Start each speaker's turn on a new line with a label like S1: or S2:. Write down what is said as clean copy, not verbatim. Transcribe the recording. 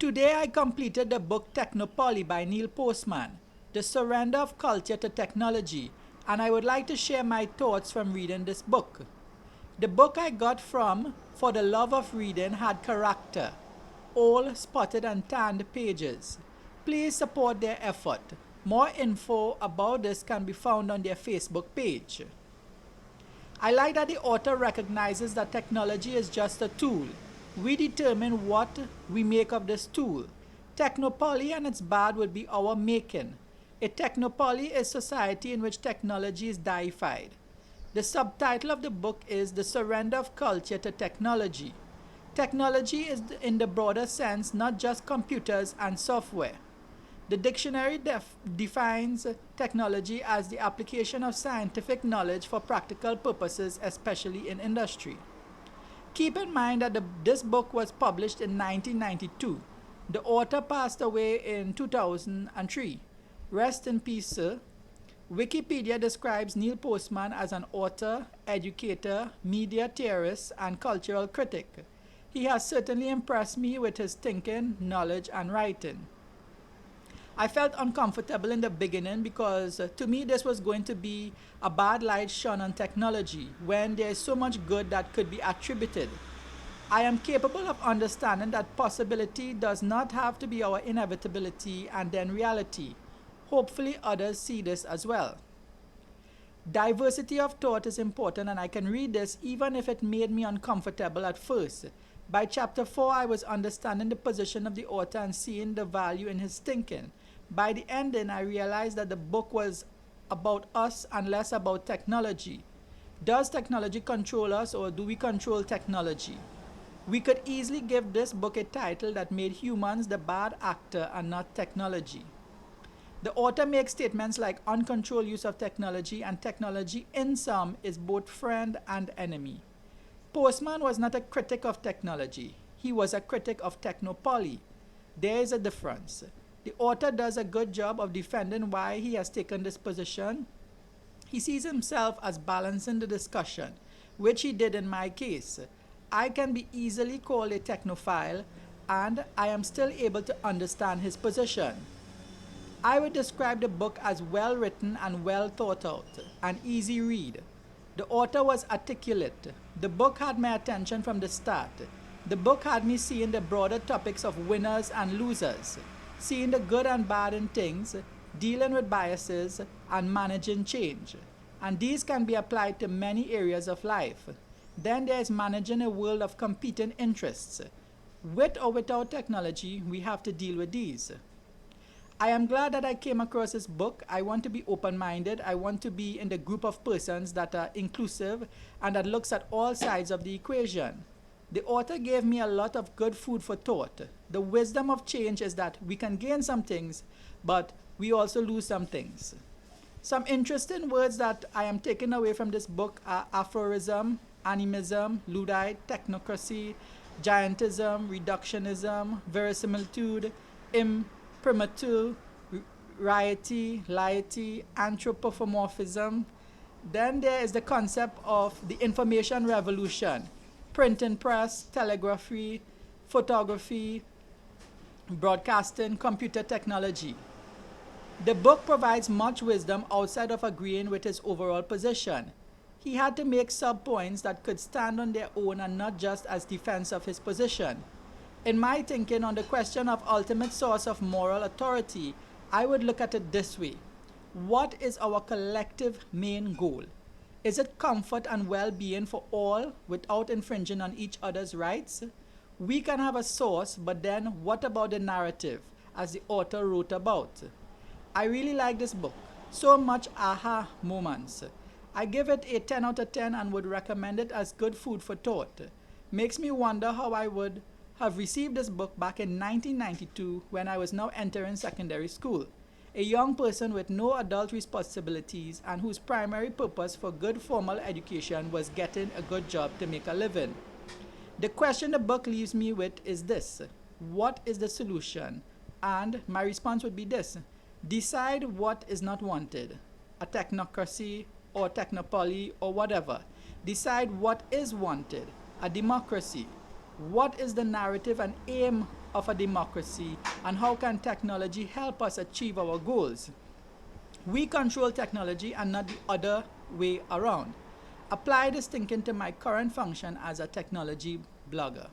S1: Today I completed the book Technopoly by Neil Postman, The Surrender of Culture to Technology, and I would like to share my thoughts from reading this book. The book I got from For the Love of Reading had character, all spotted and tanned pages. Please support their effort. More info about this can be found on their Facebook page. I like that the author recognizes that technology is just a tool. We determine what we make of this tool. Technopoly and its bad would be our making. A technopoly is society in which technology is deified. The subtitle of the book is The Surrender of Culture to Technology. Technology is, in the broader sense, not just computers and software. The dictionary defines technology as the application of scientific knowledge for practical purposes, especially in industry. Keep in mind that this book was published in 1992. The author passed away in 2003. Rest in peace, sir. Wikipedia describes Neil Postman as an author, educator, media theorist, and cultural critic. He has certainly impressed me with his thinking, knowledge, and writing. I felt uncomfortable in the beginning because to me this was going to be a bad light shone on technology when there is so much good that could be attributed. I am capable of understanding that possibility does not have to be our inevitability and then reality. Hopefully others see this as well. Diversity of thought is important, and I can read this even if it made me uncomfortable at first. By chapter 4, I was understanding the position of the author and seeing the value in his thinking. By the ending, I realized that the book was about us and less about technology. Does technology control us, or do we control technology? We could easily give this book a title that made humans the bad actor and not technology. The author makes statements like uncontrolled use of technology, and technology in sum is both friend and enemy. Postman was not a critic of technology. He was a critic of technopoly. There is a difference. The author does a good job of defending why he has taken this position. He sees himself as balancing the discussion, which he did in my case. I can be easily called a technophile, and I am still able to understand his position. I would describe the book as well written and well thought out, an easy read. The author was articulate. The book had my attention from the start. The book had me seeing the broader topics of winners and losers, seeing the good and bad in things, dealing with biases, and managing change. And these can be applied to many areas of life. Then there is managing a world of competing interests. With or without technology, we have to deal with these. I am glad that I came across this book. I want to be open-minded. I want to be in the group of persons that are inclusive and that looks at all sides of the equation. The author gave me a lot of good food for thought. The wisdom of change is that we can gain some things, but we also lose some things. Some interesting words that I am taking away from this book are aphorism, animism, Luddite, technocracy, giantism, reductionism, verisimilitude, imprimatur, rarity, laity, anthropomorphism. Then there is the concept of the information revolution, printing press, telegraphy, photography, broadcasting, computer technology. The book provides much wisdom outside of agreeing with his overall position. He had to make sub-points that could stand on their own and not just as defense of his position. In my thinking on the question of ultimate source of moral authority, I would look at it this way. What is our collective main goal? Is it comfort and well-being for all without infringing on each other's rights? We can have a source, but then what about the narrative, as the author wrote about? I really like this book. So much aha moments. I give it a 10 out of 10 and would recommend it as good food for thought. Makes me wonder how I would have received this book back in 1992 when I was now entering secondary school. A young person with no adult responsibilities and whose primary purpose for good formal education was getting a good job to make a living. The question the book leaves me with is this: what is the solution? And my response would be this: decide what is not wanted, a technocracy or technopoly or whatever. Decide what is wanted, a democracy. What is the narrative and aim of a democracy, and how can technology help us achieve our goals? We control technology and not the other way around. Apply this thinking to my current function as a technology blogger.